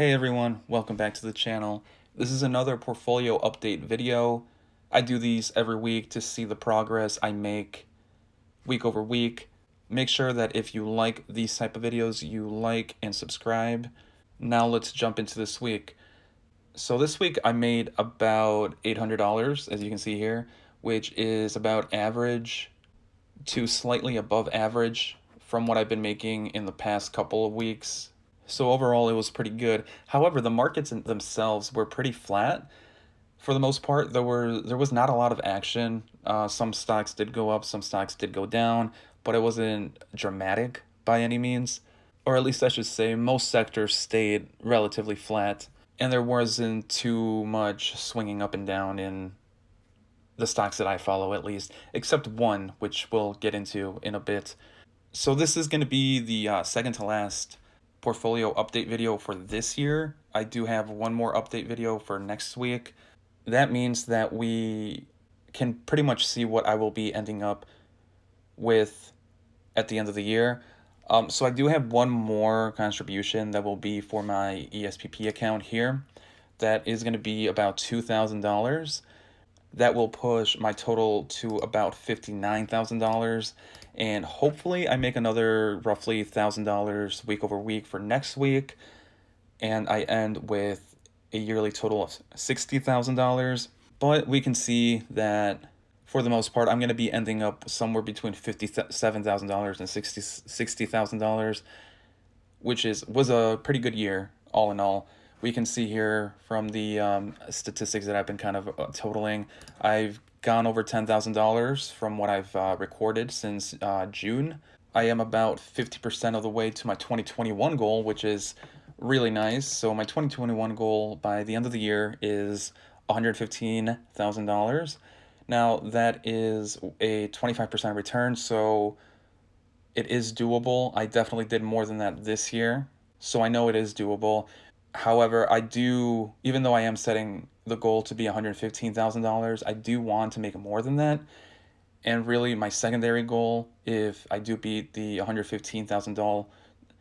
Hey everyone, welcome back to the channel. This is another portfolio update video. I do these every week to see the progress I make week over week. Make sure that if you like these type of videos, you like and subscribe. Now let's jump into this week. So this week I made about $800, as you can see here, which is about average to slightly above average from what I've been making in the past couple of weeks. So overall, it was pretty good. However, the markets themselves were pretty flat. For the most part, there was not a lot of action. Some stocks did go up, some stocks did go down, but it wasn't dramatic by any means. Or at least I should say, most sectors stayed relatively flat, and there wasn't too much swinging up and down in the stocks that I follow, at least, except one, which we'll get into in a bit. So this is going to be the second to last portfolio update video for this year. I do have one more update video for next week. That means that we can pretty much see what I will be ending up with at the end of the year. So I do have one more contribution that will be for my ESPP account here. That is going to be about $2,000. That will push my total to about $59,000, and hopefully I make another roughly $1,000 week over week for next week, and I end with a yearly total of $60,000. But we can see that for the most part I'm going to be ending up somewhere between $57,000 and $60,000, which was a pretty good year all in all. We can see here from the statistics that I've been kind of totaling, I've gone over $10,000 from what I've recorded since June. I am about 50% of the way to my 2021 goal, which is really nice. So my 2021 goal by the end of the year is $115,000. Now that is a 25% return, so it is doable. I definitely did more than that this year, so I know it is doable. However, I do, even though I am setting the goal to be $115,000, I do want to make more than that. And really, my secondary goal, if I do beat the $115,000,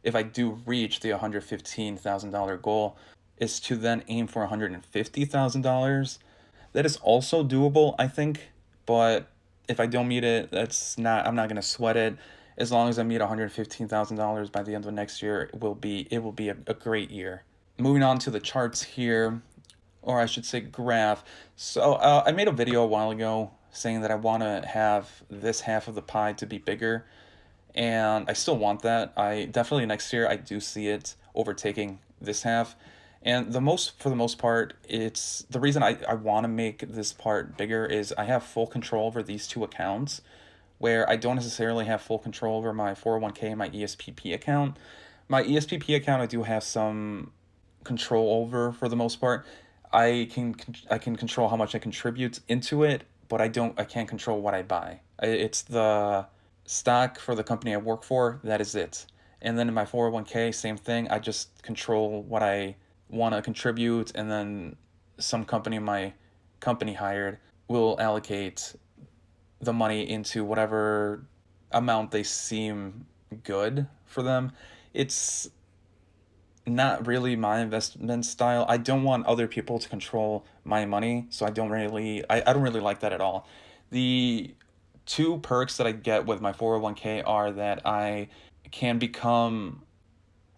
if I do reach the $115,000 goal, is to then aim for $150,000. That is also doable, I think, but if I don't meet it, I'm not gonna sweat it. As long as I meet $115,000 by the end of next year, it will be a great year. Moving on to the charts here, or I should say graph. So I made a video a while ago saying that I want to have this half of the pie to be bigger, and I still want that. I definitely next year I do see it overtaking this half. And for the most part, it's the reason I want to make this part bigger is I have full control over these two accounts, where I don't necessarily have full control over my 401k and my ESPP account. My ESPP account I do have some control over for the most part. I can control how much I contribute into it, but I can't control what I buy. It's the stock for the company I work for, that is it. And then in my 401k, same thing. I just control what I want to contribute, and then some company my company hired will allocate the money into whatever amount they seem good for them. It's not really my investment style. I don't want other people to control my money, so I don't really like that at all. The two perks that I get with my 401k are that I can become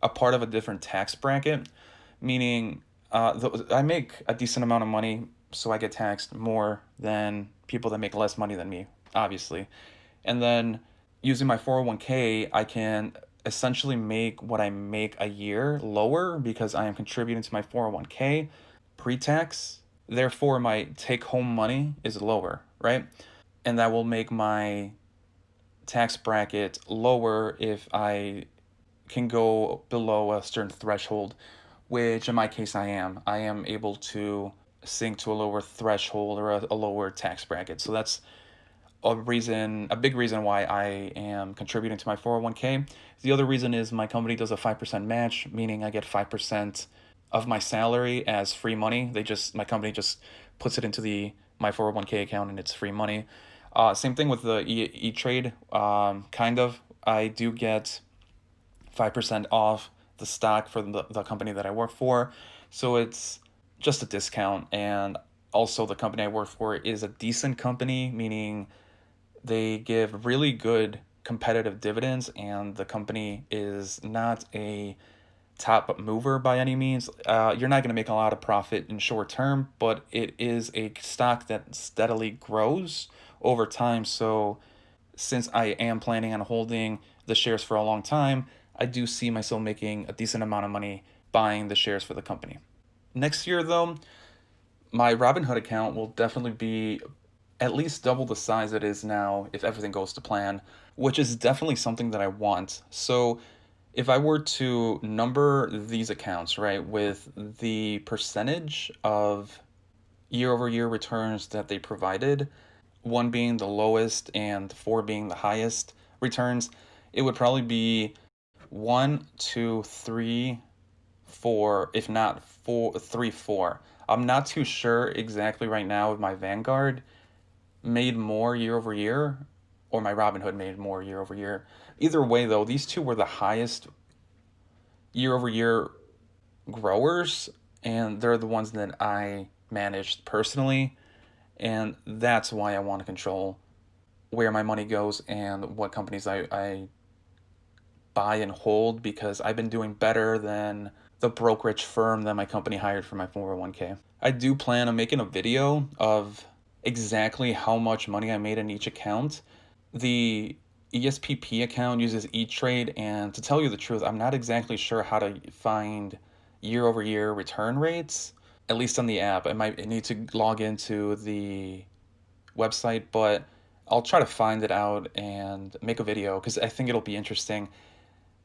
a part of a different tax bracket, meaning I make a decent amount of money, so I get taxed more than people that make less money than me, obviously. And then using my 401k, I can essentially make what I make a year lower because I am contributing to my 401k pre-tax. Therefore, my take-home money is lower, right? And that will make my tax bracket lower if I can go below a certain threshold, which in my case I am. I am able to sink to a lower threshold or a lower tax bracket. So that's a big reason why I am contributing to my 401k. The other reason is my company does a 5% match, meaning I get 5% of my salary as free money. My company just puts it into my 401k account, and it's free money. Same thing with the E-Trade, kind of. I do get 5% off the stock for the company that I work for. So it's just a discount. And also, the company I work for is a decent company, meaning they give really good competitive dividends, and the company is not a top mover by any means. You're not going to make a lot of profit in short term, but it is a stock that steadily grows over time. So since I am planning on holding the shares for a long time, I do see myself making a decent amount of money buying the shares for the company. Next year, though, my Robinhood account will definitely be at least double the size it is now if everything goes to plan, which is definitely something that I want. So if I were to number these accounts, right, with the percentage of year over year returns that they provided, one being the lowest and four being the highest returns, it would probably be one, two, three, four, if not four, three, four. I'm not too sure exactly right now if my Vanguard made more year over year or my Robinhood made more year over year. Either way, though, these two were the highest year over year growers, and they're the ones that I managed personally. And that's why I want to control where my money goes and what companies I buy and hold, because I've been doing better than the brokerage firm that my company hired for my 401k. I do plan on making a video of exactly how much money I made in each account. The ESPP account uses E-Trade, and to tell you the truth, I'm not exactly sure how to find year over year return rates, at least on the app. I might need to log into the website, but I'll try to find it out and make a video because I think it'll be interesting.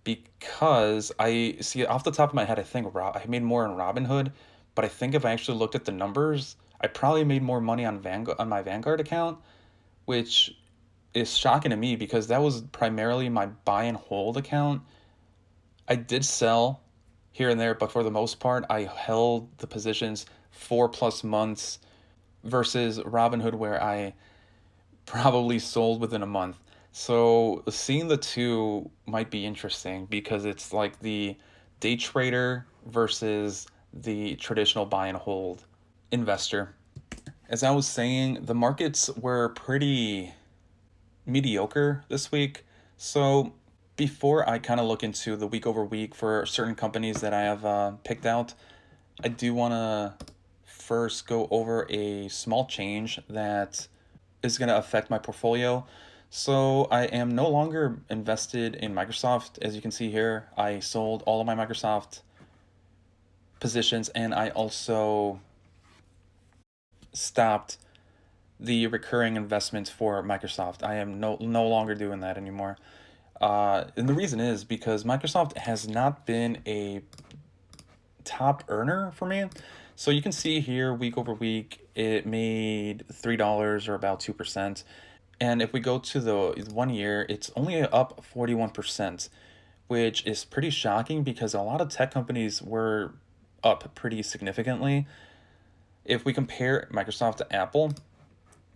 Because I see off the top of my head, I think I made more on Robinhood, but I think if I actually looked at the numbers, I probably made more money on my Vanguard account, which is shocking to me because that was primarily my buy and hold account. I did sell here and there, but for the most part, I held the positions 4+ months versus Robinhood, where I probably sold within a month. So seeing the two might be interesting because it's like the day trader versus the traditional buy and hold investor. As I was saying, the markets were pretty mediocre this week. So before I kind of look into the week over week for certain companies that I have picked out, I do want to first go over a small change that is going to affect my portfolio. So I am no longer invested in Microsoft. As you can see here, I sold all of my Microsoft positions, and I also stopped the recurring investments for Microsoft. I am no longer doing that anymore. And the reason is because Microsoft has not been a top earner for me. So you can see here, week over week, it made $3 or about 2%. And if we go to the 1 year, it's only up 41%, which is pretty shocking because a lot of tech companies were up pretty significantly. If we compare Microsoft to Apple,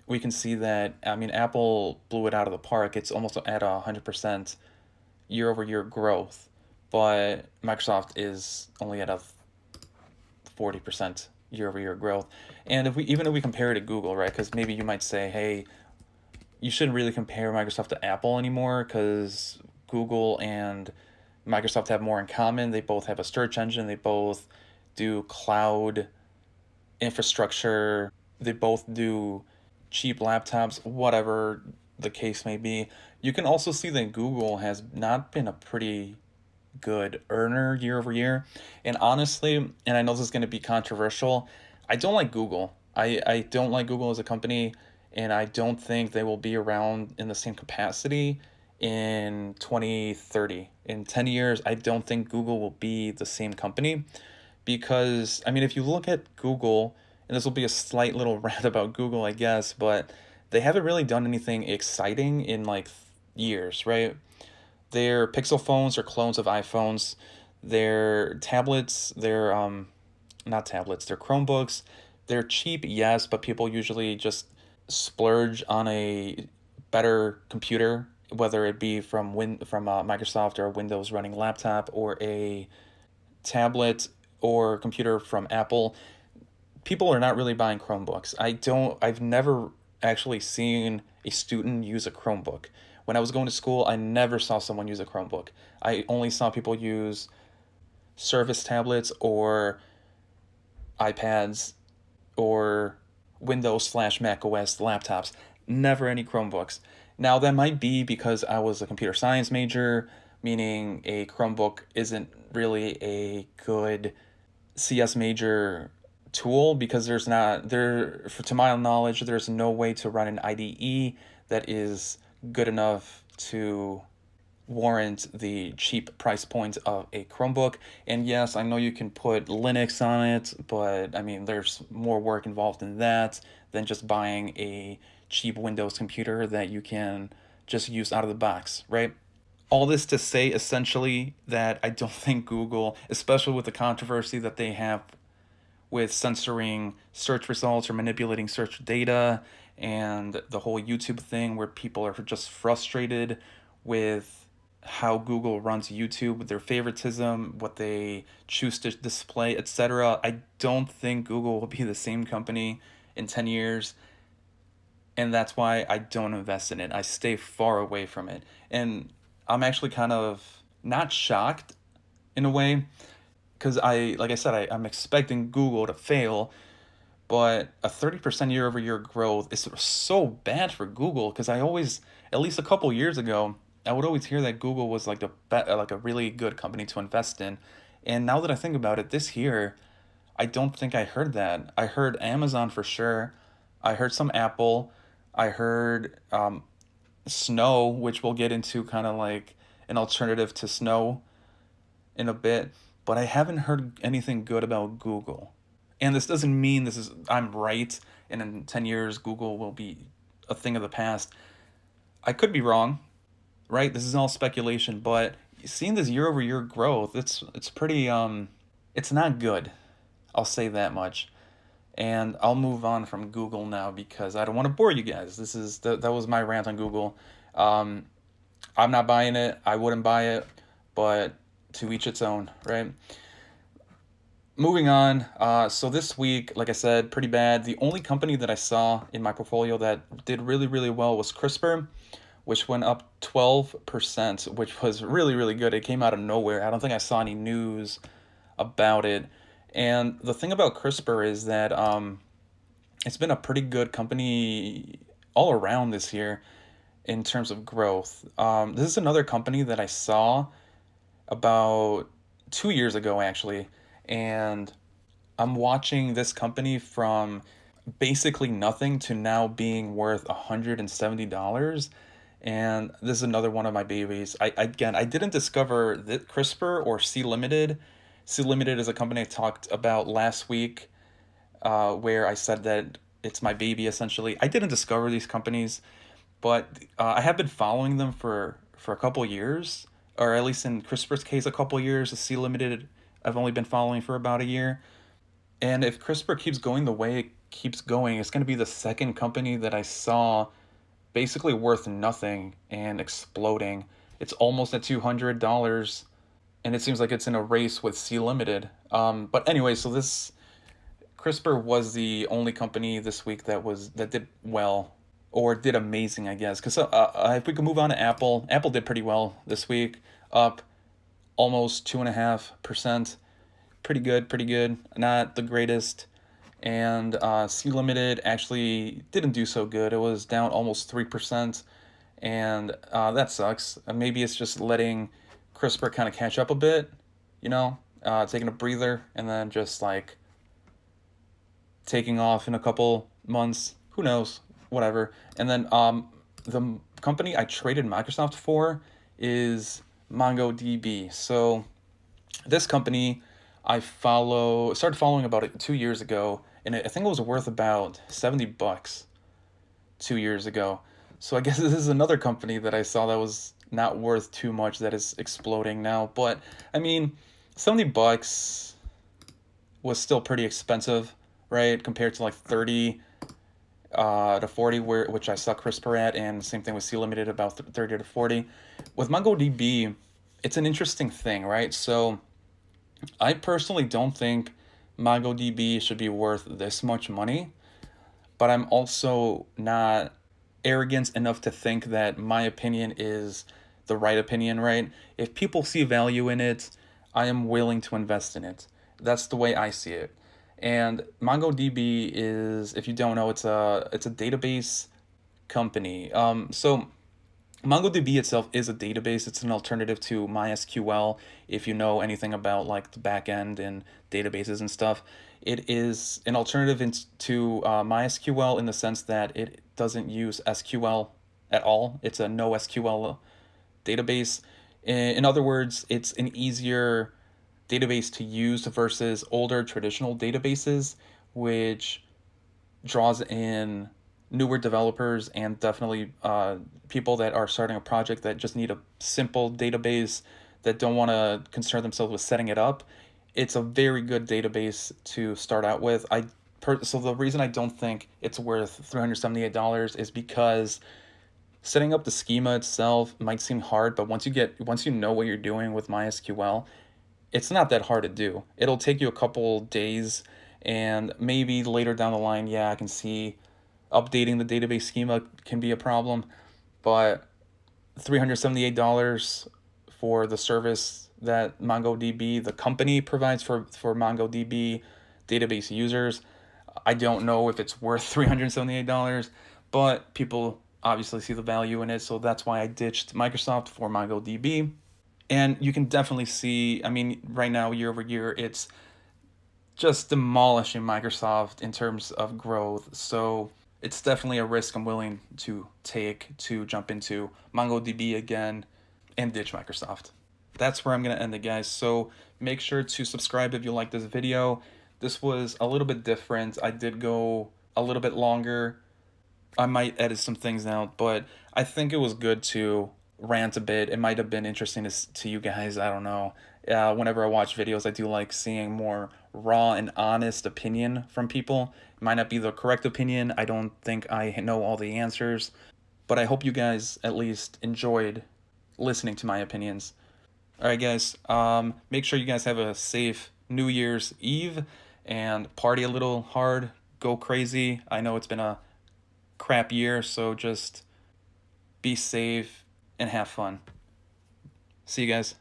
we can see that, I mean, Apple blew it out of the park. It's almost at 100% year over year growth, but Microsoft is only at a 40% year over year growth. And if we compare it to Google, right? Because maybe you might say, hey, you shouldn't really compare Microsoft to Apple anymore because Google and Microsoft have more in common. They both have a search engine. They both do cloud infrastructure. They both do cheap laptops, whatever the case may be. You can also see that Google has not been a pretty good earner year over year. And honestly, and I know this is going to be controversial, I don't like Google. I don't like Google as a company, and I don't think they will be around in the same capacity in 2030. In 10 years, I don't think Google will be the same company because, I mean, if you look at Google, and this will be a slight little rant about Google, I guess, but they haven't really done anything exciting in like years, right? Their Pixel phones are clones of iPhones. Their tablets, they're not tablets, they're Chromebooks. They're cheap, yes, but people usually just splurge on a better computer whether it be from Microsoft or a Windows running laptop or a tablet or computer from Apple, people are not really buying Chromebooks. I've never actually seen a student use a Chromebook. When I was going to school, I never saw someone use a Chromebook. I only saw people use Surface tablets or iPads or Windows/Mac OS laptops. Never any Chromebooks. Now, that might be because I was a computer science major, meaning a Chromebook isn't really a good CS major tool because there's not there to my knowledge there's no way to run an IDE that is good enough to warrant the cheap price point of a Chromebook. And yes, I know you can put Linux on it, but I mean, there's more work involved in that than just buying a cheap Windows computer that you can just use out of the box, right? All this to say essentially that I don't think Google, especially with the controversy that they have with censoring search results or manipulating search data and the whole YouTube thing where people are just frustrated with how Google runs YouTube, with their favoritism, what they choose to display, etc. I don't think Google will be the same company in 10 years, and that's why I don't invest in it. I stay far away from it. And I'm actually kind of not shocked in a way because like I said, I'm expecting Google to fail, but a 30% year over year growth is so bad for Google because I always, at least a couple years ago, I would always hear that Google was like like a really good company to invest in. And now that I think about it, this year, I don't think I heard that. I heard Amazon for sure. I heard some Apple. I heard Snow, which we'll get into kind of like an alternative to Snow in a bit, but I haven't heard anything good about Google. And this doesn't mean I'm right and in 10 years Google will be a thing of the past. I could be wrong, right? This is all speculation, but seeing this year over year growth, it's pretty it's not good. I'll say that much. And I'll move on from Google now because I don't want to bore you guys. That was my rant on Google. Um, I'm not buying it. I wouldn't buy it, but to each its own, right? Moving on. So this week, like I said, pretty bad. The only company that I saw in my portfolio that did really, really well was CRISPR, which went up 12%, which was really, really good. It came out of nowhere. I don't think I saw any news about it. And the thing about CRISPR is that it's been a pretty good company all around this year in terms of growth. This is another company that I saw about 2 years ago, actually, and I'm watching this company from basically nothing to now being worth $170. And this is another one of my babies. I didn't discover that CRISPR or C Limited. C Limited is a company I talked about last week, where I said that it's my baby essentially. I didn't discover these companies, but I have been following them for a couple years, or at least in CRISPR's case, a couple years. The C Limited, I've only been following for about a year. And if CRISPR keeps going the way it keeps going, it's going to be the second company that I saw basically worth nothing and exploding. It's almost at $200, and it seems like it's in a race with C Limited. But anyway, so this CRISPR was the only company this week that did well or did amazing, I guess. Because if we could move on to Apple, Apple did pretty well this week, up almost 2.5%. Pretty good, pretty good. Not the greatest. And C Limited actually didn't do so good. It was down almost 3%, and that sucks. Maybe it's just letting CRISPR kind of catch up a bit, taking a breather and then just like taking off in a couple months. Who knows? Whatever. And then the company I traded Microsoft for is MongoDB. So this company started following about 2 years ago, and I think it was worth about $70 2 years ago. So I guess this is another company that I saw that was not worth too much that is exploding now. But I mean, $70 was still pretty expensive, right? Compared to like 30 to 40, which I saw CRISPR at, and same thing with C limited about 30 to 40. With MongoDB, it's an interesting thing, right? So I personally don't think MongoDB should be worth this much money, but I'm also not arrogant enough to think that my opinion is the right opinion, right? If people see value in it, I am willing to invest in it. That's the way I see it. And MongoDB is, if you don't know, it's a database company. So MongoDB itself is a database. It's an alternative to MySQL. If you know anything about like the backend and databases and stuff, it is an alternative to MySQL in the sense that it doesn't use SQL at all. It's a no SQL database. In other words, it's an easier database to use versus older traditional databases, which draws in newer developers and definitely people that are starting a project that just need a simple database, that don't want to concern themselves with setting it up. It's a very good database to start out with. So the reason I don't think it's worth $378 is because setting up the schema itself might seem hard, but once you know what you're doing with MySQL, it's not that hard to do. It'll take you a couple days, and maybe later down the line, yeah, I can see updating the database schema can be a problem, but $378 for the service that MongoDB, the company, provides for MongoDB database users, I don't know if it's worth $378, but people obviously see the value in it, so that's why I ditched Microsoft for MongoDB. And you can definitely see, I mean, right now, year over year, it's just demolishing Microsoft in terms of growth. So it's definitely a risk I'm willing to take to jump into MongoDB again and ditch Microsoft. That's where I'm going to end it, guys. So make sure to subscribe if you like this video. This was a little bit different. I did go a little bit longer. I might edit some things out, but I think it was good to rant a bit. It might have been interesting to you guys. I don't know. Whenever I watch videos, I do like seeing more raw and honest opinion from people. It might not be the correct opinion. I don't think I know all the answers, but I hope you guys at least enjoyed listening to my opinions. All right, guys. Make sure you guys have a safe New Year's Eve and party a little hard. Go crazy. I know it's been a crap year, so just be safe and have fun. See you guys.